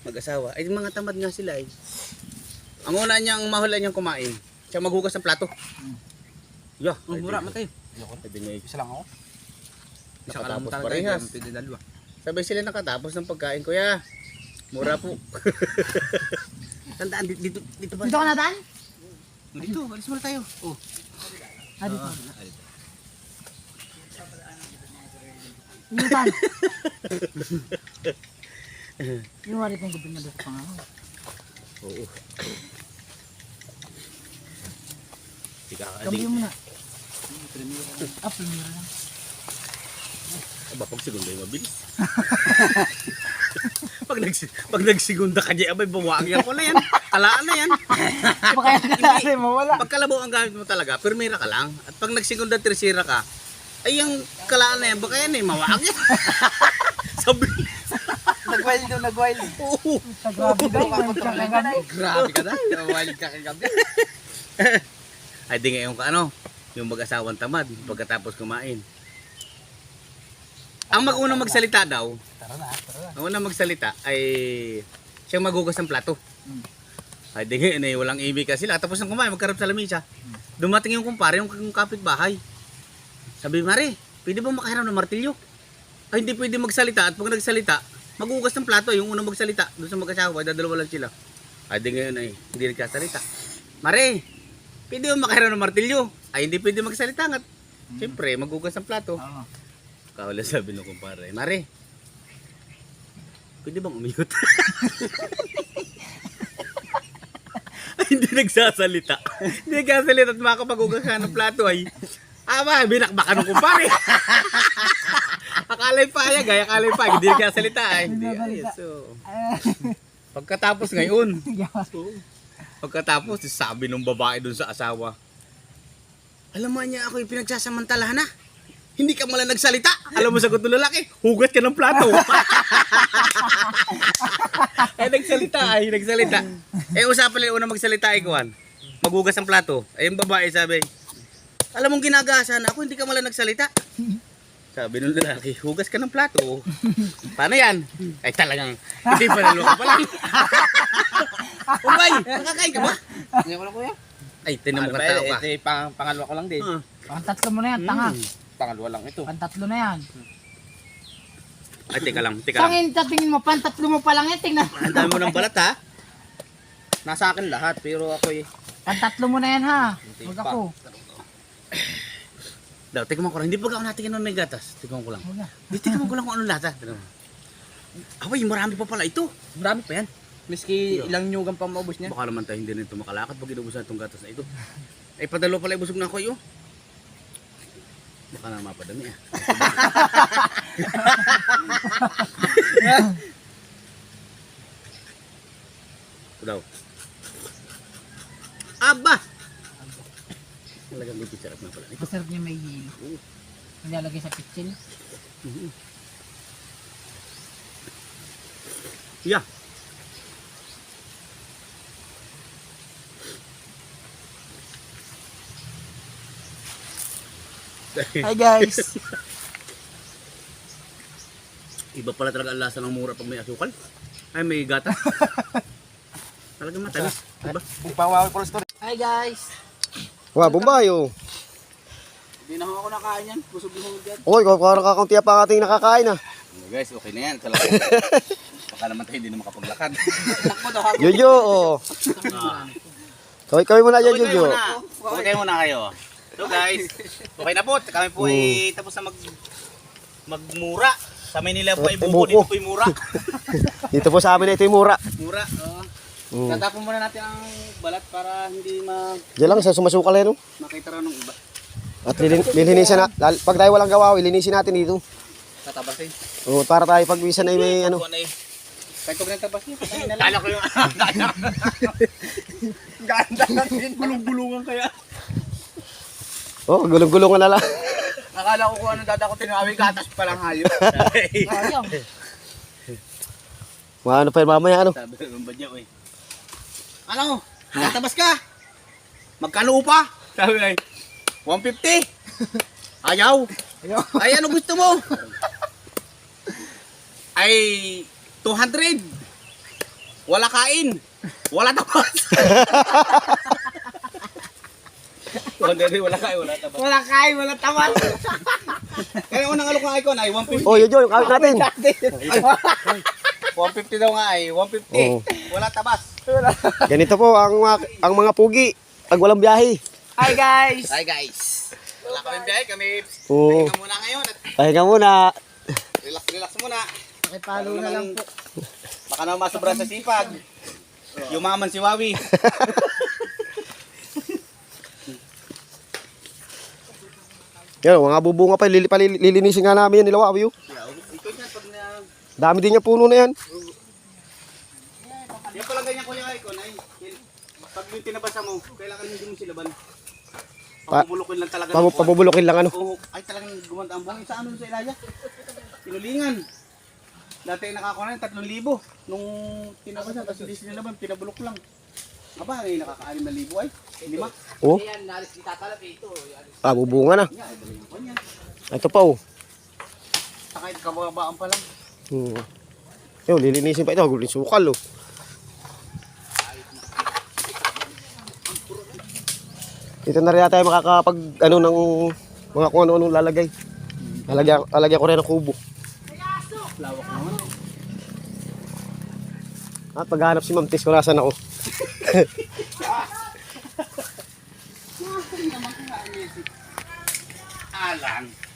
Mag-asawa. Ay mga tamad nga sila eh. Ang una niyang mahula niyang kumain. Siya maghugas ng plato. Yeah, Mura matay. Isa lang ako. Isa ka lang Nakatapos talaga. parehas. Pwede dalawa. Sabay sila nakatapos ng pagkain, kuya. Mura po. Tandaan, dito ba? Dito ka na, Dan? Dito, alis muna tayo. Oh. Dito. Dito, Dan. Yung warit ng gabi na doon sa pangalan. Oo. Cambio mo na. Primera lang. Aba, pag segunda yung mabilis. pag nagsigunda ka dyan, abay, bawagyan ko na yan. Talaan na yan. Baka yan mawala. Pag kalabaw ang gamit mo talaga, permira ka lang. At pag nagsigunda, tersira ka, ay yung kalaan na yan, baka yan eh, mawagyan. Sabi. Nag-wild. Oo. Grabe daw. Grabe ka na. Nag-wild ka kagabi. Ay di ngayon ka ano, yung mag-asawang tamad pagkatapos kumain. Ang mag-unang magsalita daw, ang unang magsalita ay siyang maghugas ng plato. Ay di ngayon eh, walang ibig ka sila. Tapos nang kumain, magkarap sa lamisa. Dumating yung kumpare, yung kapitbahay. Sabi, Mare, pwede ba makahiram ng martilyo? Ay hindi pwede magsalita at pag nagsalita, maghugas ng plato, yung unang magsalita. Doon sa mag-asawa, dadalawa lang sila. Ay di ngayon ay, hindi nagsasalita. Mare, pwede ba makahiram ng martilyo? Ay hindi pwede magsalita nga. Siyempre, maghugas ng plato. Kawala sabi ng kumpare, Mare, pwede bang umiyot? Ay, hindi nagsasalita. Hindi nagsasalita at makapaghugas ka ng plato ay, binakbakan ng kumpare. Akala'y payag ay, akala'y payag. Hindi nagsasalita ay. Hindi, ay, so. Pagkatapos ngayon, sabi ng babae dun sa asawa, alam mo niya ako yung pinagsasamantalahan na. Hindi ka mala nagsalita. Alam mo sagot ng lalaki, hugat ka ng plato. Nagsalita. Usapan nila unang magsalita ay kuwan. Maghugas ng plato. Ay yung babae sabi, alam mong ginagasan ako, hindi ka mala nagsalita. Sabi ng lalaki, hugas ka ng plato. Paano yan? Ay talagang, hindi pa naluka pa lang. Umay, nakakain ka ba? Hindi ko lang kuya. Ay, tinan mo ka tao ka. Ito yung pangalawa ko lang din. Pantatlo mo na yan, tanga. Pangalawa lang ito. Pantatlo na yan. Ay, teka lang. Tangin, tatingin mo, pantatlo mo pa lang yan, tingnan. Ang dami mo ng balat ha. Nasa akin lahat, pero ako Pantatlo mo na yan, ha? Huwag ako. Daw, tingnan mo ko lang. Hindi pa ako natingin ng may gatas. Tingnan ko lang. Tingnan ko lang kung anong lasa. Abay, marami pa pala ito. Marami pa yan. Miski ilang nyugan pa maubos niya. Baka naman tayo hindi nito makalakad pag inubusan itong gatas na ito. Ay, padalo pala ibusog na ako iyo. Baka na mapadami ah. Daw. Aba! Talagang may sarap na pala nito. Masarap niya may hilo. Nilalagay sa kitchen. Yeah. Hi guys! Iba pala talaga ang lasa ng mura pag may asukal. Ay, may gata. Talagang matamis. Diba? Pangwawi ko story. Hi guys! Wah, Bumbayo. Hindi na ako nakain yan. Busog yung dyan. Oy, parang kakaunti pa ang ating nakakain ah. Guys, okay na yan. Talaga. Baka naman tayo hindi na makapaglakad. Jojo, oh. Kaway muna dyan, Jojo. Okay muna kayo. So guys, okay na po. Kami po ay tapos na magmura. Sa Manila po ay buko, dito po ay mura. Dito po sa amin na ito yung mura. Mura, oo. Tatapon muna natin ang balat para hindi Diyan lang, sa sumasukal yan, oh. makita raw ng iba. At lilinisan na. Pag tayo walang gawa, lilinisin natin dito. Tatabasin. Oh, para tayo pagwisan ay may ano. Kahit kung nagtabas niya, patayin na lang. Kala ko yung ganda natin. Gulong-gulungan kaya. Oh, gulong-gulungan na lang. Akala ko kung anong dadakutin ng awing gatas pa lang hayop. Sayang. Ano pa yun mamaya, ano? Sabi ng badyaw eh. Ano? Tatabas ka? Magkano upa? Sabi ay, 150. Ayaw. Ay, ano gusto mo? Ay, 200. wala kain, wala tapas. Wala kain, wala tapas. Wala kain, wala taman. Kaya unang alok ng icon ay 150. Oh, yun yun, yung kawit natin. 150 daw nga ay 150. Oo. Wala tabas. Ganito po ang mga pugi. Pag walang biyahe. Hi guys. Hi guys. Wala kami biyahe, kami Oo. pahinga muna ngayon at Pahinga muna. relax muna. Pakipalo na lang po. Baka naman masobra sa sipag. Yumaman si Wawi. Yan, mga bubunga pa. Lilinisin nga namin yan nila Wawi. Oh. Ito niya, pag na... Dami din yung puno na yan. Yan pala ganyan kuya icon ay. Pag yung tinabasa mo, kailangan hindi mo silaban. Pabubulukin lang talaga. ng buwan. Pabubulukin lang ano. Oo, ay talagang gumanda ang buhangin. Sa ano sa Ilaya? Tinulingan. Dati nakakuha na yung 3,000. Nung tinabasan, tapos hindi sinilaban, pinabulok lang. Aba, ay nakaka-6,000 ay. 5. Oh, Yan, naris kita talap ito. bubunga na. Yan, ay dali yung kanya. Ito pa oh. Kahit kababaan pa lang. Yo, lilinisin pa ito. Gulin sukal oh. Dito na rin tayo makakapag ano ng mga kung ano-anong lalagay. Lalagyan ko rin ng kubo. Lawak naman. At paghanap si Ma'am Tis kung nasan ako. Alang.